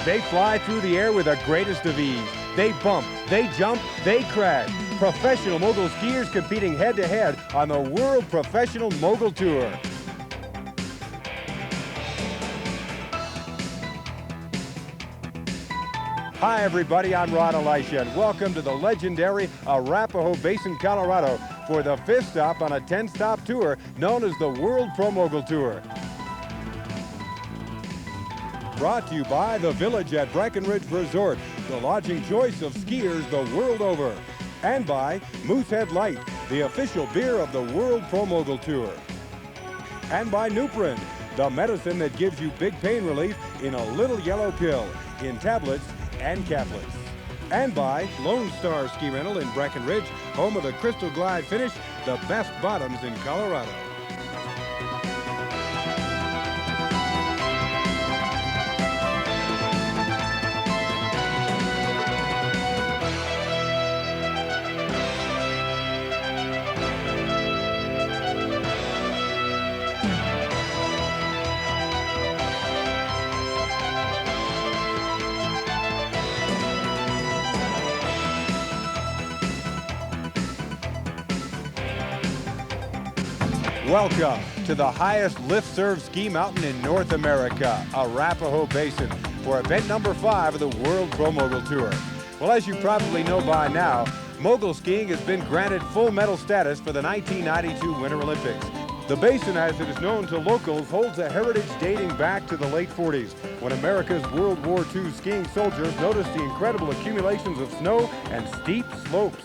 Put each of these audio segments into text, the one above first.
They fly through the air with the greatest of ease. They bump, they jump, they crash. Professional mogul skiers competing head-to-head on the World Professional Mogul Tour. Hi everybody, I'm Ron Elisha, and welcome to the legendary Arapahoe Basin, Colorado for the 5th stop on a 10-stop tour known as the World Pro Mogul Tour. Brought to you by the Village at Breckenridge Resort, the lodging choice of skiers the world over. And by Moosehead Light, the official beer of the World Pro Mogul Tour. And by Nuprin, the medicine that gives you big pain relief in a little yellow pill, in tablets and caplets. And by Lone Star Ski Rental in Breckenridge, home of the Crystal Glide finish, the best bottoms in Colorado. Welcome to the highest lift-served ski mountain in North America, Arapahoe Basin, for event number 5 of the World Pro Mogul Tour. Well, as you probably know by now, mogul skiing has been granted full medal status for the 1992 Winter Olympics. The Basin, as it is known to locals, holds a heritage dating back to the late 40s, when America's World War II skiing soldiers noticed the incredible accumulations of snow and steep slopes.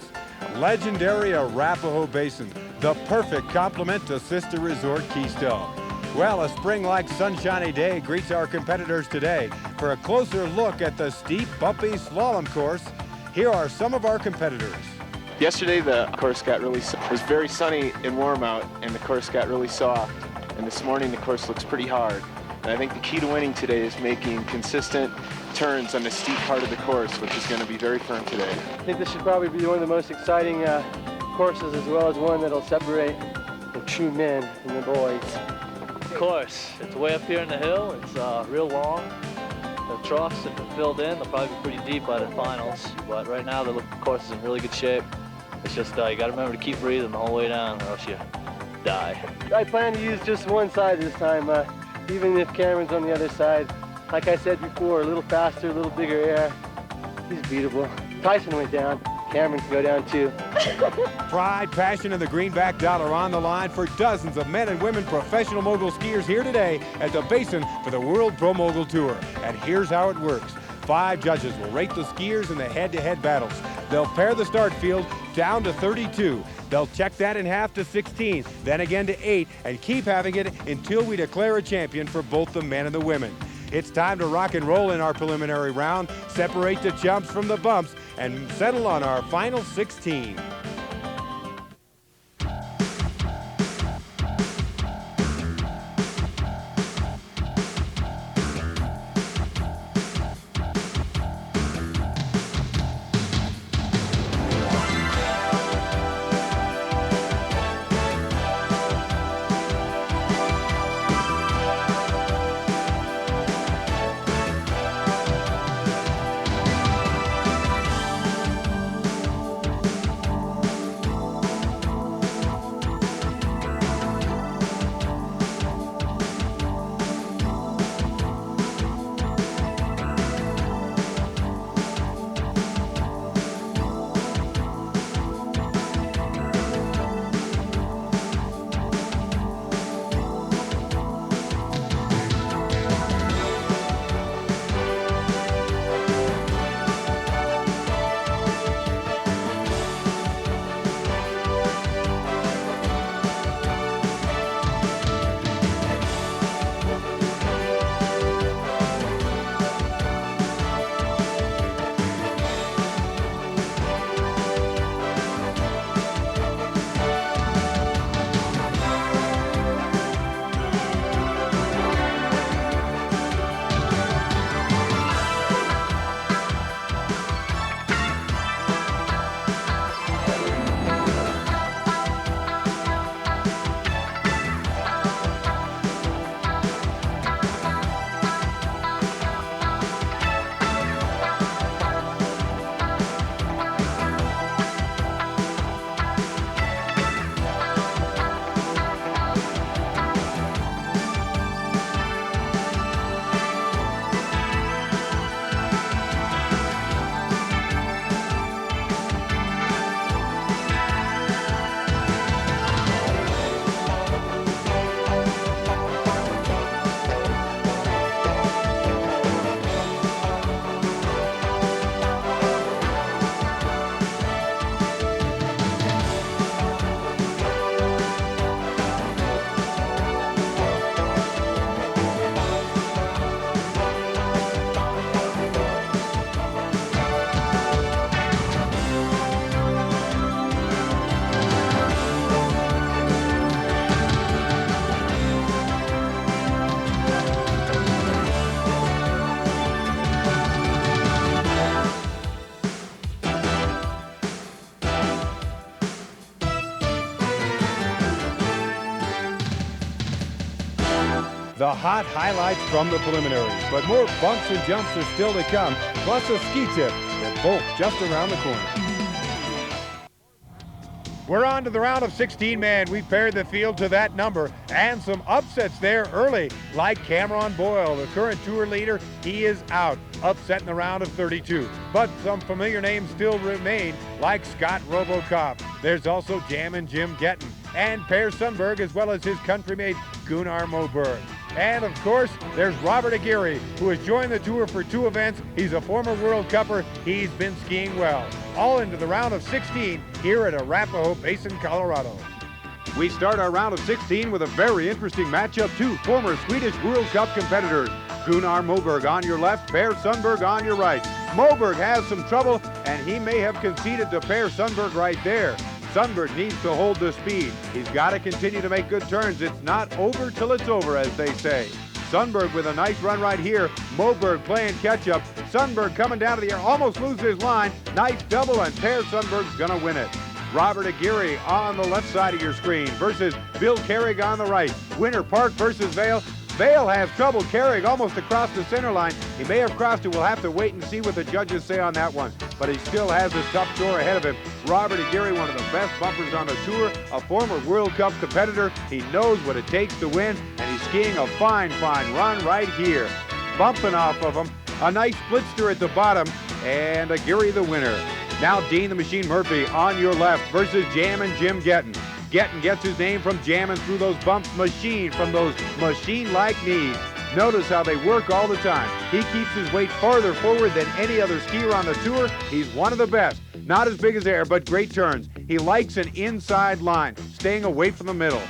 Legendary Arapahoe Basin, the perfect complement to Sister Resort Keystone. Well, a spring-like sunshiny day greets our competitors today. For a closer look at the steep, bumpy slalom course, here are some of our competitors. Yesterday the course got really, it was very sunny and warm out, and the course got really soft. And this morning the course looks pretty hard. And I think the key to winning today is making consistent turns on the steep part of the course, which is going to be very firm today. I think this should probably be one of the most exciting courses, as well as one that'll separate the true men and the boys. Of course, it's way up here in the hill. It's real long. The troughs have been filled in. They'll probably be pretty deep by the finals. But right now, the course is in really good shape. It's just you got to remember to keep breathing the whole way down, or else you die. I plan to use just one side this time, even if Cameron's on the other side. Like I said before, a little faster, a little bigger air. He's beatable. Tyson went down. Cameron can go down too. Pride, passion, and the greenback dollar on the line for dozens of men and women professional mogul skiers here today at the Basin for the World Pro Mogul Tour. And here's how it works. 5 judges will rate the skiers in the head-to-head battles. They'll pair the start field down to 32. They'll check that in half to 16, then again to 8, and keep having it until we declare a champion for both the men and the women. It's time to rock and roll in our preliminary round, separate the jumps from the bumps, and settle on our final 16. the hot highlights from the preliminaries. But more bumps and jumps are still to come, plus a ski tip. They're both just around the corner. We're on to the round of 16, man. We paired the field to that number, and some upsets there early, like Cameron Boyle, the current tour leader. He is out, upset in the round of 32. But some familiar names still remain, like Scott Robocop. There's also Jammin' Jim Gettin, and Per Sundberg, as well as his countrymate Gunnar Moberg. And of course, there's Robert Aguirre, who has joined the tour for 2 events. He's a former World Cupper. He's been skiing well. All into the round of 16 here at Arapahoe Basin, Colorado. We start our round of 16 with a very interesting matchup. 2 former Swedish World Cup competitors. Gunnar Moberg on your left, Per Sundberg on your right. Moberg has some trouble, and he may have conceded to Per Sundberg right there. Sundberg needs to hold the speed. He's got to continue to make good turns. It's not over till it's over, as they say. Sundberg with a nice run right here. Moberg playing catch-up. Sundberg coming down to the air, almost loses his line. Nice double, and Per Sundberg's gonna win it. Robert Aguirre on the left side of your screen versus Bill Carrig on the right. Winter Park versus Vail. Vail has trouble. Carrig almost across the center line. He may have crossed it. We'll have to wait and see what the judges say on that one. But he still has a tough tour ahead of him. Robert Aguirre, one of the best bumpers on the tour, a former World Cup competitor. He knows what it takes to win, and he's skiing a fine, fine run right here. Bumping off of him. A nice splitster at the bottom, and Aguirre the winner. Now Dean the Machine Murphy on your left versus Jammin' Jim Gettin. Gettin gets his name from jamming through those bumps, machine from those machine-like knees. Notice how they work all the time. He keeps his weight farther forward than any other skier on the tour. He's one of the best. Not as big as Air, but great turns. He likes an inside line, staying away from the middle.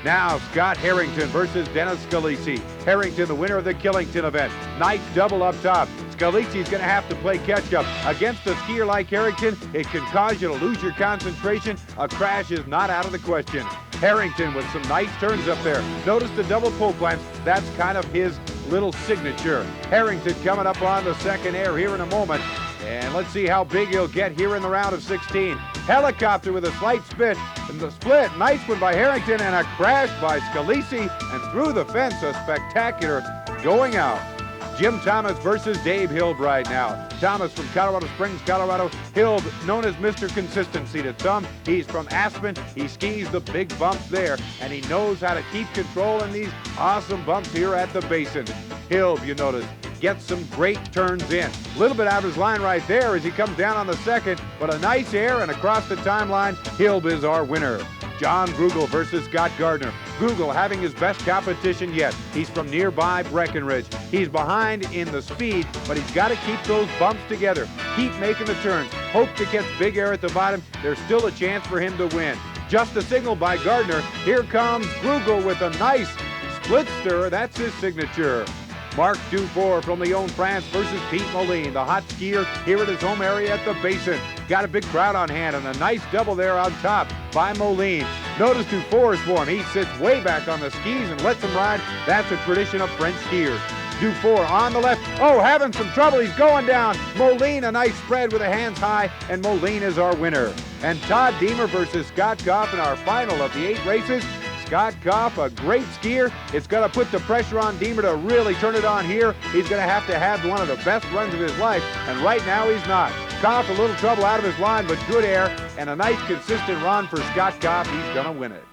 Now Scott Harrington versus Dennis Scalisi. Harrington, the winner of the Killington event. Nice double up top. Scalisi's going to have to play catch-up. Against a skier like Harrington, it can cause you to lose your concentration. A crash is not out of the question. Harrington with some nice turns up there. Notice the double pole plants. That's kind of his little signature. Harrington coming up on the second air here in a moment. And let's see how big he'll get here in the round of 16. Helicopter with a slight spit. And the split, nice one by Harrington, and a crash by Scalisi. And through the fence, a spectacular going out. Jim Thomas versus Dave Hild right now. Thomas from Colorado Springs, Colorado. Hild, known as Mr. Consistency to some. He's from Aspen. He skis the big bumps there, and he knows how to keep control in these awesome bumps here at the Basin. Hild, you notice, gets some great turns in. A little bit out of his line right there as he comes down on the second, but a nice air and across the timeline. Hild is our winner. John Grugel versus Scott Gardner. Grugel having his best competition yet. He's from nearby Breckenridge. He's behind in the speed, but he's got to keep those bumps together. Keep making the turns. Hope to catch big air at the bottom. There's still a chance for him to win. Just a signal by Gardner. Here comes Grugel with a nice splitster. That's his signature. Mark Dufour from Lyon, France versus Pete Moline, the hot skier here at his home area at the Basin. Got a big crowd on hand and a nice double there on top by Moline. Notice Dufour's form. He sits way back on the skis and lets them ride. That's a tradition of French skiers. Dufour on the left. Oh, having some trouble. He's going down. Moline, a nice spread with the hands high, and Moline is our winner. And Todd Deemer versus Scott Koff in our final of the 8 races. Scott Koff, a great skier. It's going to put the pressure on Deemer to really turn it on here. He's going to have one of the best runs of his life, and right now he's not. Koff, a little trouble out of his line, but good air, and a nice consistent run for Scott Koff. He's going to win it.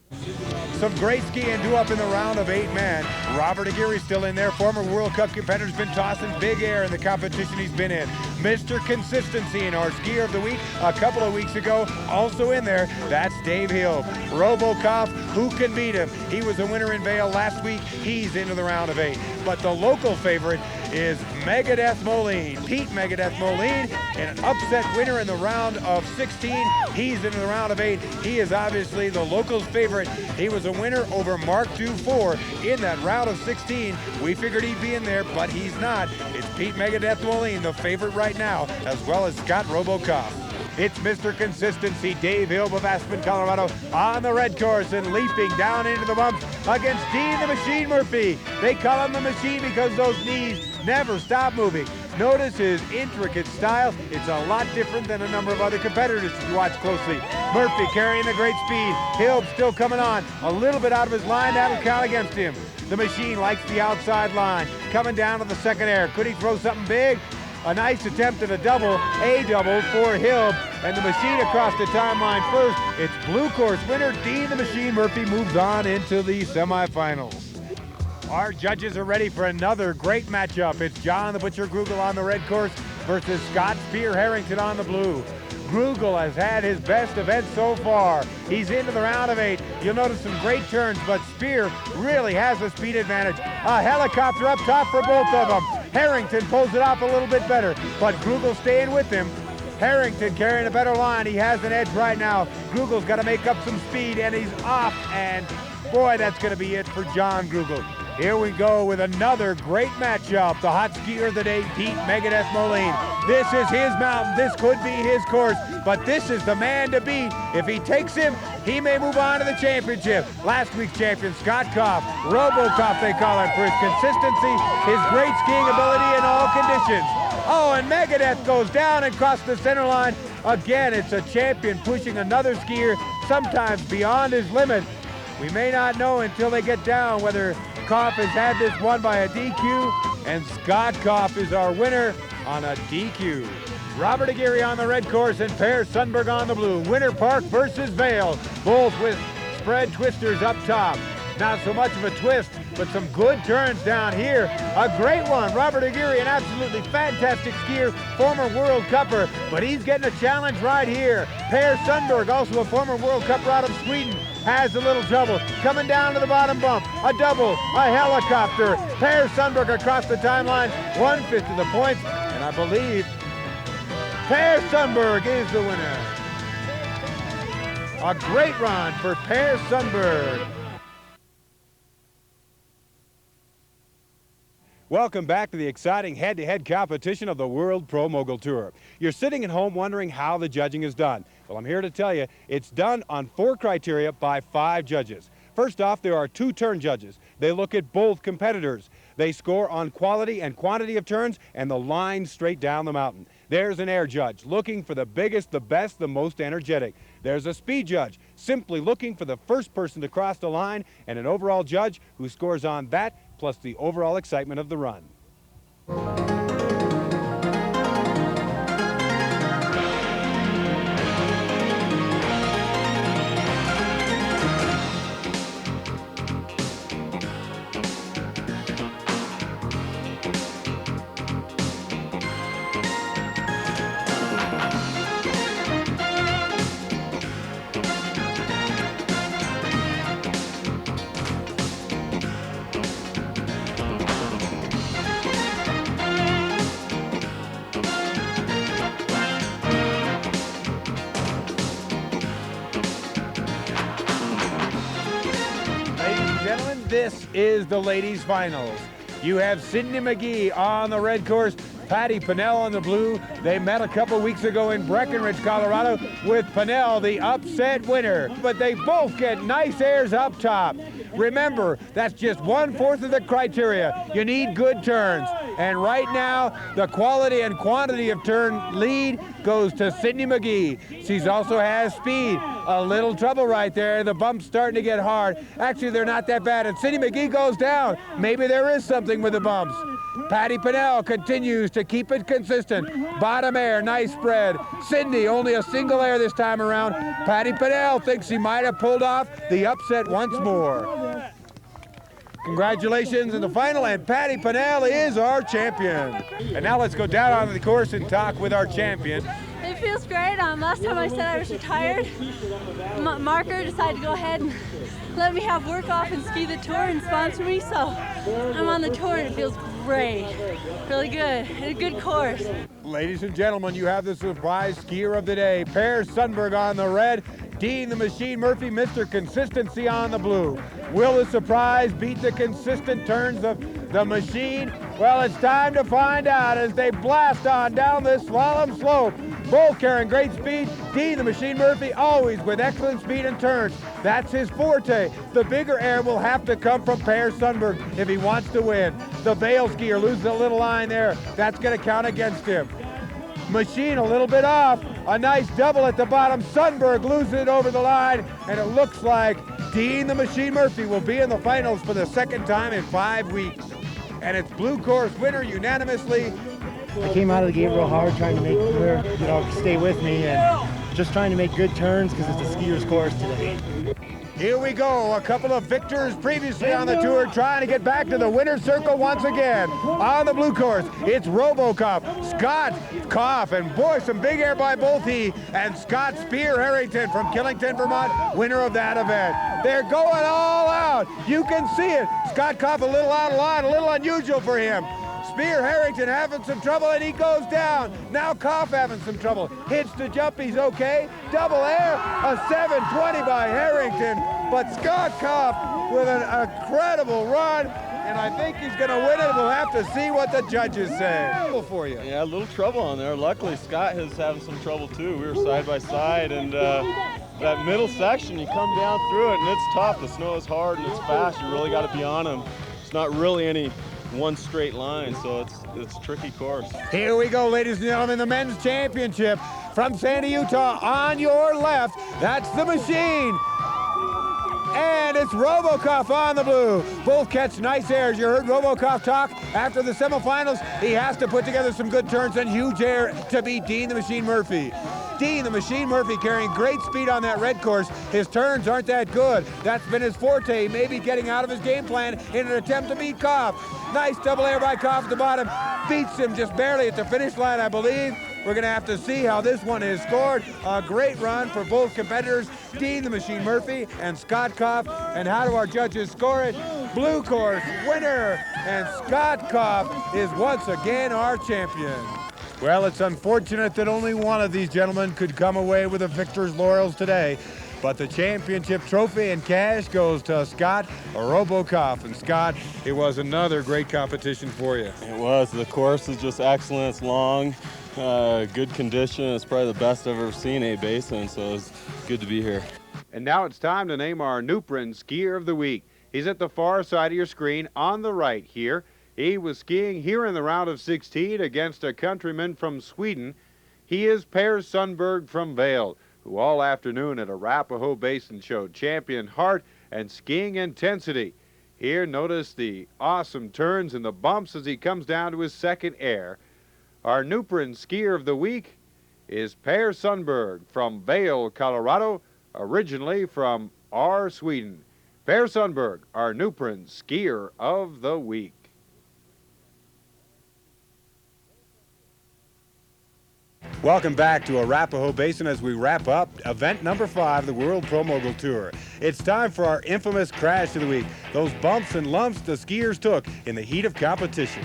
Some great skiing due up in the round of 8 man. Robert Aguirre still in there. Former World Cup competitor's been tossing big air in the competition he's been in. Mr. Consistency in our skier of the week a couple of weeks ago. Also in there, that's Dave Hill. Robocop, who can beat him? He was a winner in Vail last week. He's into the round of 8. But the local favorite is Megadeth Moline. Pete Megadeth Moline, an upset winner in the round of 16. He's into the round of 8. He is obviously the locals' favorite. He was a winner over Mark Dufour in that round of 16. We figured he'd be in there, but he's not. It's Pete Megadeth Moline, the favorite right now, as well as Scott Robocop. It's Mr. Consistency, Dave Hill of Aspen, Colorado, on the red course and leaping down into the bumps against Dean the Machine Murphy. They call him the Machine because those knees never stop moving. Notice his intricate style. It's a lot different than a number of other competitors if you watch closely. Murphy carrying the great speed. Hill still coming on. A little bit out of his line, that'll count against him. The machine likes the outside line. Coming down to the second air. Could he throw something big? A nice attempt at a double for Hill, and the machine across the timeline first. It's blue course winner Dean the Machine Murphy moves on into the semifinals. Our judges are ready for another great matchup. It's John the Butcher Grugel on the red course versus Scott Spear Harrington on the blue. Grugel has had his best event so far. He's into the round of 8. You'll notice some great turns, but Spear really has a speed advantage. A helicopter up top for both of them. Harrington pulls it off a little bit better, but Grugel staying with him. Harrington carrying a better line. He has an edge right now. Grugel's got to make up some speed, and he's off, and boy, that's going to be it for John Grugel. Here we go with another great matchup. The hot skier of the day, Pete Megadeth Moline. This is his mountain. This could be his course, but this is the man to beat. If he takes him, he may move on to the championship. Last week's champion, Scott Koff, RoboKoff they call him, for his consistency, his great skiing ability in all conditions. Oh, and Megadeth goes down and across the center line. Again, it's a champion pushing another skier, sometimes beyond his limit. We may not know until they get down whether Koff has had this won by a DQ, and Scott Koff is our winner on a DQ. Robert Aguirre on the red course and Per Sundberg on the blue. Winter Park versus Vail, both with spread twisters up top. Not so much of a twist, but some good turns down here. A great one. Robert Aguirre, an absolutely fantastic skier, former World Cupper, but he's getting a challenge right here. Per Sundberg, also a former World Cupper out of Sweden, has a little trouble. Coming down to the bottom bump. A double, a helicopter. Per Sundberg across the timeline, 1/5 of the points, and I believe Per Sundberg is the winner. A great run for Per Sundberg. Welcome back to the exciting head-to-head competition of the World Pro Mogul Tour. You're sitting at home wondering how the judging is done. Well, I'm here to tell you it's done on 4 criteria by 5 judges. First off, there are 2 turn judges. They look at both competitors. They score on quality and quantity of turns and the line straight down the mountain. There's an air judge looking for the biggest, the best, the most energetic. There's a speed judge simply looking for the first person to cross the line, and an overall judge who scores on that plus the overall excitement of the run. This is the ladies' finals. You have Sydney McGee on the red course, Patty Pinnell on the blue. They met a couple weeks ago in Breckenridge, Colorado, with Pinnell the upset winner. But they both get nice airs up top. Remember, that's just 1/4 of the criteria. You need good turns. And right now, the quality and quantity of turn lead goes to Sydney McGee. She also has speed. A little trouble right there. The bump's starting to get hard. Actually, they're not that bad. And Sydney McGee goes down. Maybe there is something with the bumps. Patty Pinnell continues to keep it consistent. Bottom air, nice spread. Sydney, only a single air this time around. Patty Pinnell thinks she might have pulled off the upset once more. Congratulations in the final, and Patty Pinnell is our champion. And now let's go down onto the course and talk with our champion. It feels great. Last time I said I was retired, Marker decided to go ahead and let me have work off and ski the tour and sponsor me, so I'm on the tour and it feels great. Really good. A good course. Ladies and gentlemen, you have the surprise skier of the day, Per Sundberg on the red, Dean the Machine Murphy, Mr. Consistency on the blue. Will the surprise beat the consistent turns of the machine? Well, it's time to find out as they blast on down this slalom slope. Both carrying great speed. Dean the Machine Murphy always with excellent speed and turns. That's his forte. The bigger air will have to come from Per Sundberg if he wants to win. The Vail skier loses a little line there. That's going to count against him. Machine a little bit off. A nice double at the bottom. Sundberg loses it over the line, and it looks like Dean the Machine Murphy will be in the finals for the second time in 5 weeks. And it's blue course winner unanimously. I came out of the gate real hard trying to make her, stay with me and just trying to make good turns because it's a skier's course today. Here we go, a couple of victors previously on the tour trying to get back to the winner's circle once again. On the blue course, it's RoboCop, Scott Koff, and boy, some big air by both he and Scott Spear Harrington from Killington, Vermont, winner of that event. They're going all out. You can see it. Scott Koff a little out of line, a little unusual for him. Spear Harrington having some trouble, and he goes down. Now Koff having some trouble. Hits the jump, he's okay. Double air, a 720 by Harrington. But Scott Koff with an incredible run, and I think he's going to win it. We'll have to see what the judges say. For you. Yeah, a little trouble on there. Luckily, Scott is having some trouble too. We were side by side, and that middle section, you come down through it, and it's tough. The snow is hard and it's fast. You really got to be on him. It's not really any one straight line, so it's a tricky course. Here we go, ladies and gentlemen, the men's championship from Sandy, Utah. On your left, that's the Machine. And it's RoboCop on the blue. Both catch nice airs. You heard RoboCop talk after the semifinals. He has to put together some good turns and huge air to beat Dean the Machine Murphy. Dean the Machine Murphy carrying great speed on that red course. His turns aren't that good. That's been his forte. Maybe getting out of his game plan in an attempt to beat Koff. Nice double air by Koff at the bottom. Beats him just barely at the finish line, I believe. We're going to have to see how this one is scored. A great run for both competitors, Dean the Machine Murphy and Scott Koff. And how do our judges score it? Blue course winner, and Scott Koff is once again our champion. Well, it's unfortunate that only one of these gentlemen could come away with a victor's laurels today. But the championship trophy and cash goes to Scott RoboCop. And Scott, it was another great competition for you. It was. The course is just excellent. It's long, good condition. It's probably the best I've ever seen A-Basin, so it's good to be here. And now it's time to name our Nuprin Skier of the Week. He's at the far side of your screen on the right here. He was skiing here in the round of 16 against a countryman from Sweden. He is Per Sundberg from Vail, who all afternoon at Arapahoe Basin showed champion heart and skiing intensity. Here, notice the awesome turns and the bumps as he comes down to his second air. Our Nuprin Skier of the Week is Per Sundberg from Vail, Colorado, originally from Sweden. Per Sundberg, our Nuprin Skier of the Week. Welcome back to Arapahoe Basin as we wrap up event number 5, the World Pro Mogul Tour. It's time for our infamous crash of the week, those bumps and lumps the skiers took in the heat of competition.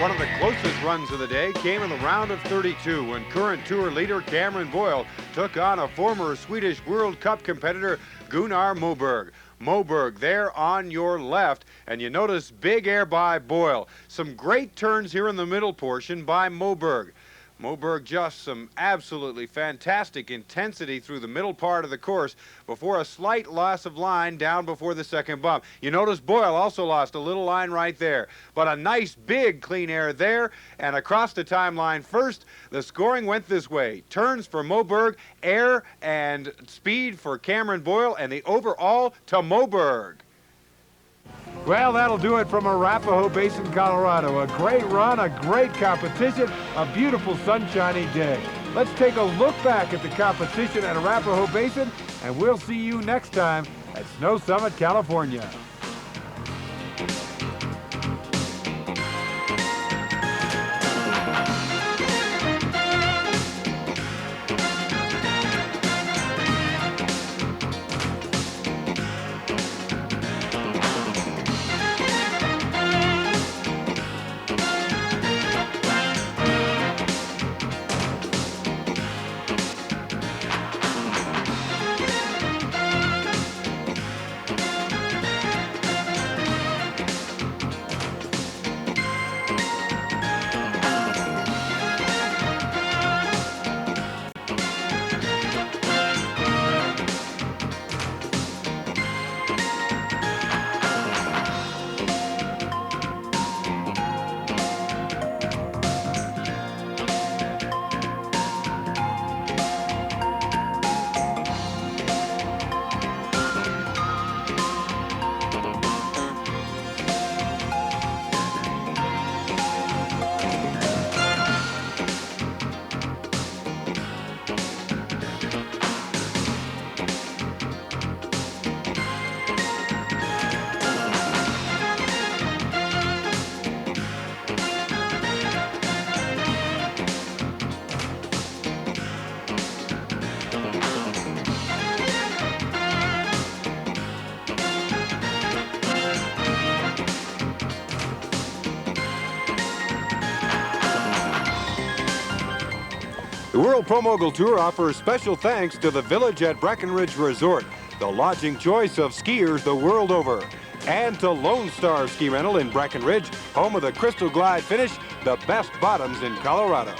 One of the closest runs of the day came in the round of 32 when current tour leader Cameron Boyle took on a former Swedish World Cup competitor Gunnar Moberg. Moberg there on your left, and you notice big air by Boyle. Some great turns here in the middle portion by Moberg. Moberg just some absolutely fantastic intensity through the middle part of the course before a slight loss of line down before the second bump. You notice Boyle also lost a little line right there, but a nice big clean air there, and across the timeline first, the scoring went this way. Turns for Moberg, air and speed for Cameron Boyle, and the overall to Moberg. Well, that'll do it from Arapahoe Basin, Colorado. A great run, a great competition, a beautiful sunshiny day. Let's take a look back at the competition at Arapahoe Basin, and we'll see you next time at Snow Summit, California. The World Pro Mogul Tour offers special thanks to the Village at Breckenridge Resort, the lodging choice of skiers the world over, and to Lone Star Ski Rental in Breckenridge, home of the Crystal Glide finish, the best bottoms in Colorado.